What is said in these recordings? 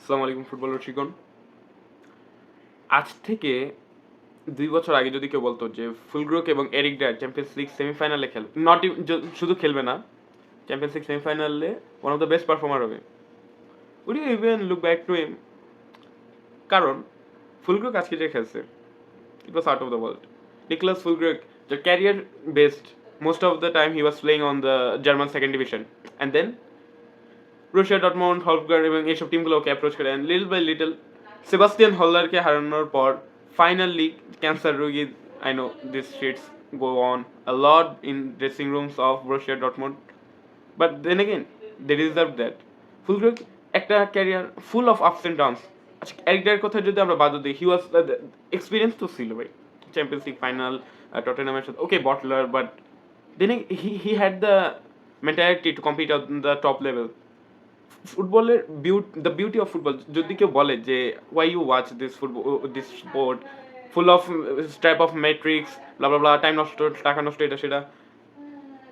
আসসালামু আলাইকুম ফুটবল রসিকগণ। আজ থেকে ২ বছর আগে যদি কেউ বলতো যে ফুলক্রুক এবং এরিক ডায়ার চ্যাম্পিয়ন্স লিগ সেমিফাইনালে খেলবে, নট ইভ য শুধু খেলবে না, চ্যাম্পিয়ন্স লিগ সেমিফাইনালে one of the best performer হবে। Would you even look back to him? কারণ ফুলক্রুক আজকে যে খেলছে, it was out of the world. Niclas Fullkrug, the career based, most of the time he was playing on the German second division, and then Borussia Dortmund, হলফগার্ড এবং এইসব টিমগুলোকে approach করে and little by little Sebastian হল্লারকে হারানোর পর finally cancer রোগী, I know this shits go on a lot in dressing rooms of Borussia Dortmund, but then again they deserve that. Fullkrug একটা career full of ups and downs. আচ্ছা, একটার কথা যদি আমরা বাদ দিই, হি ওয়াজ এক্সপিরিয়েন্স তো ছিল ভাই, চ্যাম্পিয়ন্স লিগ ফাইনাল, টটেনহামের সাথে, ওকে বটলার, but then he had the mentality to compete on the top level. ফুটবলের দ্য বিউটি অফ ফুটবল, যদি কেউ বলে যে why you watch this football, this sport full of type of matrix, blah blah blah, time নষ্ট, টাকা নষ্ট, এটা সেটা,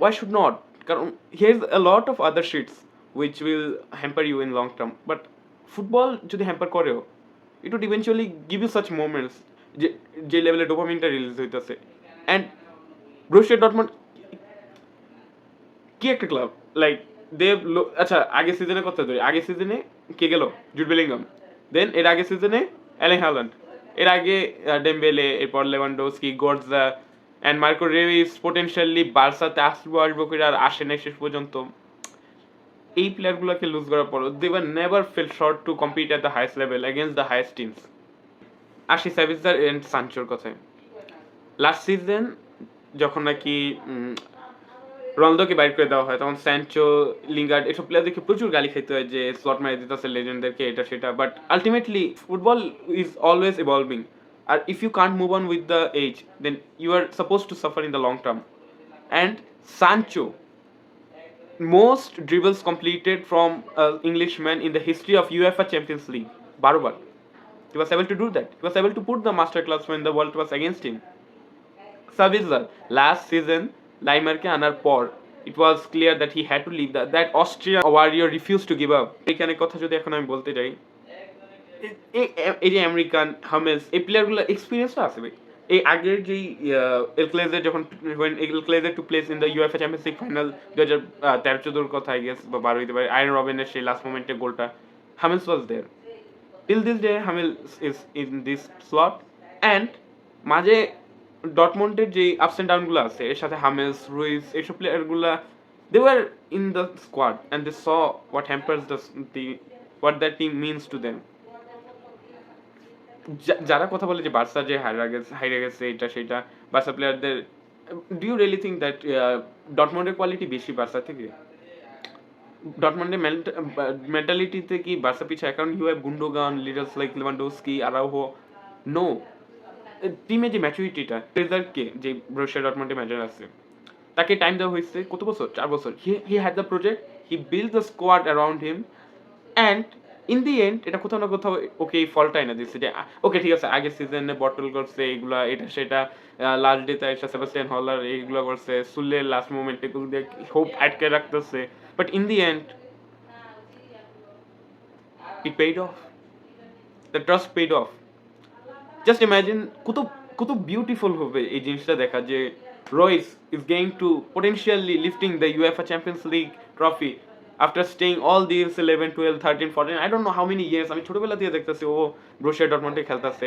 ওয়াই শুড নট? কারণ here is a lot of other shits which will hamper you in long term, but football যদি hamper করেও, it would eventually give you such moments যে যে লেভেলে ডোপামিনটা রিলিজ হইতেছে। অ্যান্ড ব্রুসিয়া ডটমন্ড কি একটা ক্লাব, লাইক দেব। আচ্ছা, আগের সিজনে কথা ধরি, আগের সিজনে কে গেল? Jude Bellingham. দেন এর আগের সিজনে এলিং হ্যালান্ড, এর আগে ডেম্বেলে, এরপর Lewandowski, Gotze and Marco Reus potentially বার্সাতে আসবো করে আর আসে নাই শেষ পর্যন্ত। এই প্লেয়ারগুলোকে লুজ করার পর they were never fell short to compete at the highest level against the highest teams. আসি সাবিজার এন্ড সানচোর কথায়। লাস্ট সিজন যখন নাকি রোনালদোকে বাইর করে দেওয়া হয়, তখন স্যানচো, লিঙ্গার্ড এসব প্লেয়ারদেরকে প্রচুর গালি খেতে হয় যে স্লট মারি দিতেছে লেজেন্ডদেরকে, এটা সেটা। But ultimately football is always evolving, আর if you can't move on with the age, then you are suppose to suffer in the long term. And Sancho, most dribbles completed from Englishman in the history of UEFA champions league, 12 বার। He was able to do that. He was able to put the masterclass when the world was against him. Savitzer, last season, লাইমারকে আনার পর it was clear that he had to leave, that Austrian warrior refused to give up. এখানে কথা যদি এখন আমি বলতে যাই, এই যে আমেরিকান হামেলস, এই প্লেয়ারগুলো এক্সপিরিয়েন্সটা আছে ভাই। এই আগের যেই এলক্লেজের যখন এলক্লেজের two place in the UEFA champions league final 2013-14 কথা আই গেস, বা 12 হইতে পারে, আয়রন রবিনের সেই লাস্ট মোমেন্টে গোলটা, Hummels was there. Till this day Hummels is in this slot. And মাঝে ডটমন্ডের যে আপস অ্যান্ড ডাউনগুলো আছে, এর সাথে হামেলস, রুইস, এইসব প্লেয়ারগুলো they were in the squad and they saw what hampers the what that team means to them. যারা কথা বলে যে বার্সা যে হাইরে গেছে এটা সেটা, বার্সা প্লেয়ারদের, do you really think that ডটমন্ডের কোয়ালিটি বেশি বার্সা থেকে? ডটমন্ডের মেন্টালিটিতে কি বার্সা পিছায়? কারণ you have Gundogan, leaders like Lewandowski, Araujo. No, টিমে যে ম্যাচুরিটিটা, কে যে ব্রুসিয়া ডটমন্ডে ম্যানেজার আছে, তাকে টাইম দেওয়া হয়েছে কত বছর? 4 বছর। হি had the project, he build the squad around him, and in the end এটা কোথাও না কোথাও ওকে এই ফলটা এনে দিচ্ছে যে ওকে ঠিক আছে, আগের সিজনে বটল করছে এইগুলা এটা সেটা, লাস্ট ডেতে এসে সেবাস্টিয়ান হলার এইগুলো করছে, সুলে লাস্ট মোমেন্টে হোপ আটকে রাখতেছে, but in the end it paid off. The trust paid off. Just imagine কত কত বিউটিফুল হবে এই জিনিসটা দেখা যে রয়েস is going to potentially lifting the UEFA Champions League trophy after staying all these 11, 12, 13, 14, I don't know how many years. আমি ছোটবেলা থেকে দেখতেছি ও ব্রুসিয়া ডটমন্ডে খেলতেছে।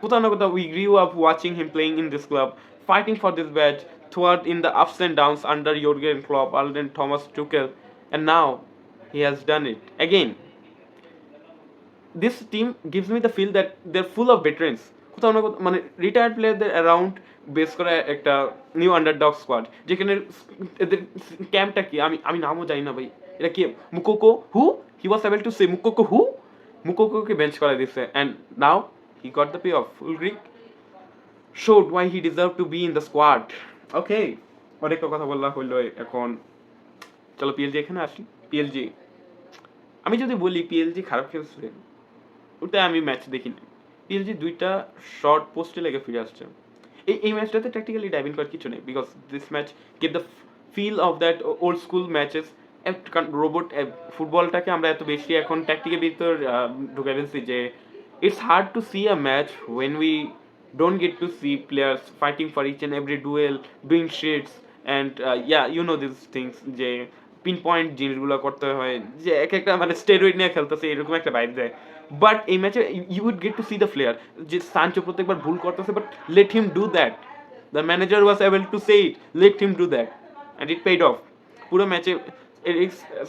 কোথাও না কোথাও we grew up watching him playing in this club, fighting for this badge throughout in the ups and downs under Jurgen Klopp, under Thomas Tuchel, and now he has done it again. This team gives me the feel that they're full of veterans, কোথাও না কোথাও মানে retired প্লেয়ারদের around base করা একটা new underdog squad, যেখানে এদের ক্যাম্পটা কি আমি আমি নামও জানি না ভাই, এটা কি Moukoko who, he was able to say Moukoko who, মুকোকোকে বেঞ্চ করা দিচ্ছে, and now he got the pay off Fullkrug showed why he deserved to be in the squad. Okay, অনেক কথা বললা হইলো, এখন চলো পিএলজি এখানে আসি। পিএলজি, আমি যদি বলি পিএলজি খারাপ খেলছে, ওটা আমি ম্যাচ দেখিনি। পিএলজি 2টা শর্ট পোস্টে লেগে ফিরে আসছে। এই ম্যাচটাতে ট্যাকটিক্যালি ডাইভ ইন করার কিছু নেই, because this match get the feel of that old school matches, কারণ রোবট ফুটবলটাকে আমরা এত বেশি এখন ট্যাকটিকের ভিতর ঢুকে ফেলছি যে it's hard to see a match when we don't get to see players fighting for each and every duel, doing shits, and yeah, you know these things যে পিন পয়েন্ট জিনিসগুলো করতে হয়, যে এক একটা মানে স্টেরয়েড নিয়ে খেলতেছে এরকম একটা ভাইব দেয়। বাট এই ম্যাচে you would get to see the player, যে সানচো প্রত্যেকবার ভুল করতেছে, but let him do that. The manager was able to say it, let him do that, and it paid off. পুরো ম্যাচে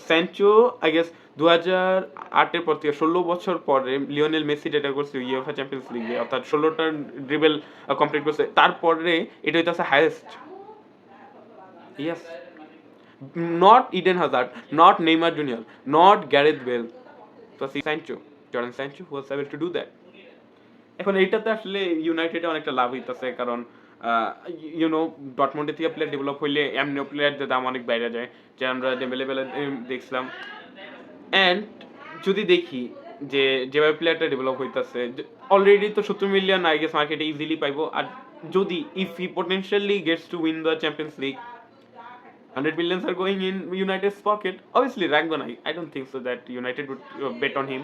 স্যানচো আই গেস 2008-এর পর থেকে 16 বছর পরে লিওনেল মেসি যেটা করছে ইউএফএ চ্যাম্পিয়ন্স লিগে, অর্থাৎ 16টা ড্রিবল কমপ্লিট করছে, তারপরে এটা হইতেছে highest. Yes, not Eden Hazard, not Neymar junior, not Gareth Bale, তো Sancho, Jordan Sancho was able to do that. এখন এইটাতে আসলে ইউনাইটেডে অনেকটা লাভ হইতেছে, কারণ ইউনো ডটমন্ডের থেকে প্লেয়ার ডেভেলপ হইলে এমনিও প্লেয়ারদের দাম অনেক বাইরে যায়, যে আমরা ডেভেলেবেল দেখছিলাম। অ্যান্ড যদি দেখি যে যেভাবে প্লেয়ারটা ডেভেলপ হইতেছে, অলরেডি তো 70 মিলিয়ন আই গেস মার্কেটে ইজিলি পাইবো। আর যদি if he potentially Gates to win the champions league, 100 millions are going in United's pocket. Obviously, Rangban, I don't think so that United would bet on him.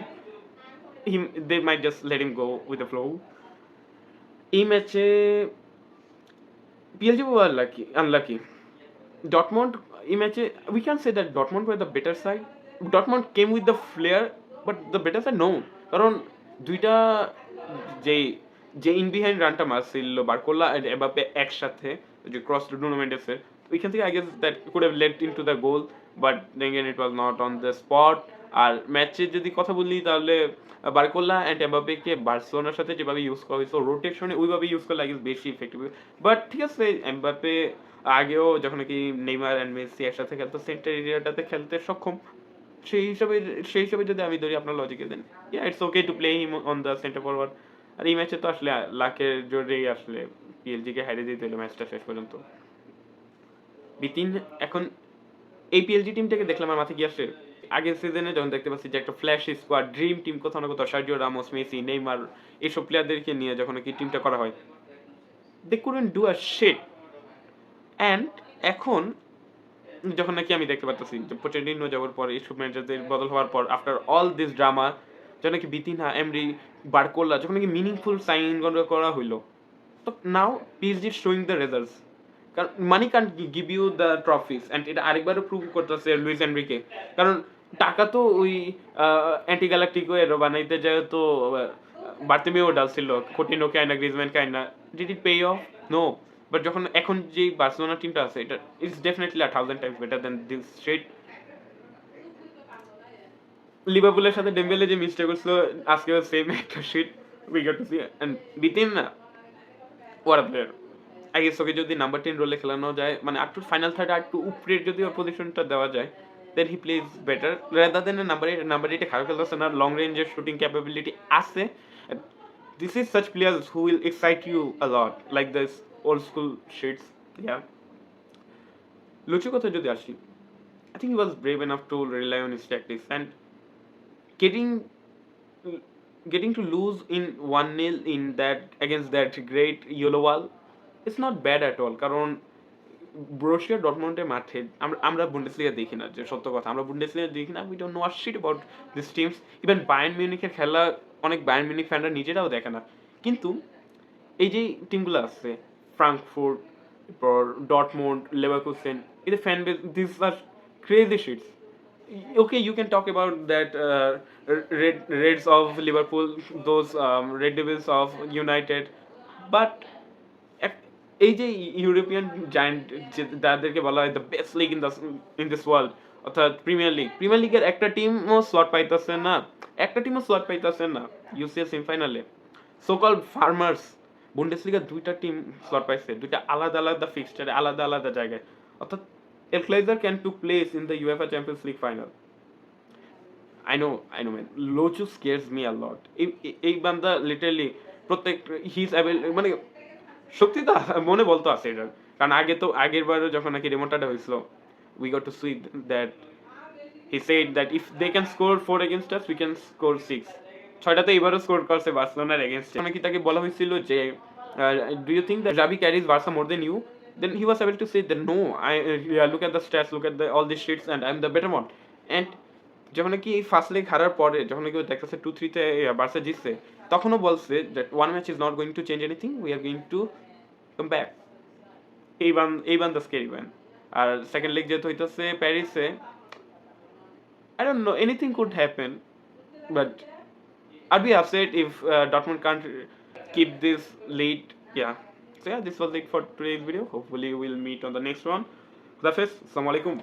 They might just let him go with the flow. এই ম্যাচে PLG were unlucky. Dortmund, এই ম্যাচে we can say that Dortmund were the better side. Dortmund came with the flair, but the better side no. কারণ দুইটা যে in behind রানটা মারছিল বারকোলা and Mbappe একসাথে, যে ক্রস টু নুনো মেন্ডেসের, we can think I guess that could have led into the goal, but then again it was not on the spot. আর ম্যাচে যদি কথা বলি তাহলে বারকোলা অ্যান্ড এমবাপ্পেকে বার্সেলোনার সাথে যেভাবে ইউজ করা হয়েছে রোটেশনে, ওইভাবে ইউজ করলে আগে বেশি ইফেক্টিভ। বাট ঠিক আছে, এমবাপ্পে আগেও যখন নাকি নেইমার অ্যান্ড মেসি একসাথে খেলতো সেন্টার এরিয়াটাতে খেলতে সক্ষম, সেই হিসাবে যদি আমি ধরি আপনার লজিকে then, yeah it's okay to play him on the centre forward. আর এই ম্যাচে তো আসলে লাকের জোরেই আসলে পিএলজিকে হারিয়ে দিতে হলো ম্যাচটা শেষ পর্যন্ত। বিতিন এখন এই পিএলজি টিমটাকে দেখলাম আমার মাথায় কি আসে, আগের সিজনে যখন দেখতে পাচ্ছি যে একটা ফ্ল্যাশ স্কোয়াড ড্রিম টিম, কোথাও না কোথাও সার্জিও রামোস, মেসি, নেইমার, এইসব প্লেয়ারদেরকে নিয়ে যখন কি টিমটা করা হয়, they couldn't do a shit. And এখন যখন নাকি আমি দেখতে পাচ্ছি যে পোচেটিনো যাওয়ার পর, এইসব ম্যানেজারদের বদল হওয়ার পর, আফটার অল দিস ড্রামা, যখন নাকি বিতিনহা, এমরি, বারকোলা যখন নাকি মিনিংফুল সাইন করা হইলো, তো now PSG showing the results. কারণ money can't give you the trophies, and এটা আরেকবারও প্রুভ করতেছে লুইস এনরিকে। কারণ টাকা তো ওই অ্যান্টি গ্যালাকটিকো এরও বানাইতে যায়, তো বার্তেমিও ডালছিল, কোটিনো কাইনা, গ্রিজম্যান কাইনা, did it pay off? No. But যখন এখন যে বার্সেলোনা টিমটা আছে, এটা it's definitely 1000 times better than this shit. লিভারপুলের সাথে ডেম্বেলে যে মিস্টেক করছিল, আজকে সেম একটা shit we got to see. And Vitinha না, what a player. I guess okay যদি নাম্বার 10 রোলে খেলানো যায়, মানে আর টু ফাইনাল থার্ড, আর টু উপরে যদি ওর পজিশনটা দেওয়া যায়, then he plays better rather than number 8 খারাপ খেলতেছে না, লং রেঞ্জের শুটিং ক্যাপাবিলিটি আছে। This is such players who will excite you a lot, like this old school shits. Yeah, লুচুর কথা যদি আসি, I think he was brave enough to rely on his tactics, and getting getting to lose in 1-0 in that against that great yellow wall, it's not bad at all. কারণ ব্রুসিয়া ডর্টমুন্ডের মাঠে আমরা Bundesliga দেখি না, যে সত্য কথা, আমরা বুন্ডেসলিগা দেখি না, we don't know a shit about this teams. Even Bayern মিউনিখের খেলা অনেক বায়ার্ন মিউনিখ ফ্যানরা নিজেরাও দেখে না। কিন্তু এই যে টিমগুলো আছে, ফ্রাঙ্কফুর্ট, এরপর ডর্টমুন্ড, লেভারকুসেন, এদের fan base, this are crazy shits. Okay, you can talk about that Reds of Liverpool, those Red Devils of United, but এই যে ইউরোপিয়ান জায়ান্ট যাদেরকে বলা হয় the best league in this world, অর্থাৎ premier লিগের একটা টিমও slot পাইতেছে না, ইউসিএল সেমিফাইনালে। সোকল ফার্মার্স, বুন্ডেসলিগার দুইটা টিম স্লট পাইছে, দুইটা আলাদা আলাদা ফিক্সচারে, আলাদা আলাদা জায়গায়। অর্থাৎ El Clasico can took place in the UEFA Champions League final. I know man. Lochu scares me a lot. এই বান্দা লিটারালি প্রত্যেক হিজ মানে সত্যি তো মনে বলতো আছে এটা, কারণ আগের বারও যখন নাকি রিমোন্টাডা হয়েছিল, we got to see that he said that if they can score 4 against us, we can score 6. 6টাতে এবারও স্কোর করছে বার্সেলোনার এগেইনস্টে। নাকি তাকে বলা হয়েছিল যে, do you think that Xavi carries Barca more than you? then he was able to say that no, yeah, look at the stats, look at all these sheets, and I'm the better one. And যখন কি first leg হারার পরে যখন কি দেখতেছে 2-3 তে Barca জিতছে, তখনও বলছে that one match is not going to change anything, we are going to come back. এই বান দ্য স্কেরি ম্যান। আর সেকেন্ড লেগ যেহেতু হইতেছে প্যারিসে, I don't know, anything could happen, but I'd be upset if Dortmund can't keep this lead. Yeah. So yeah, this was it for today's video. Hopefully we'll meet on the next one. Khudafez. Assalamu alaikum.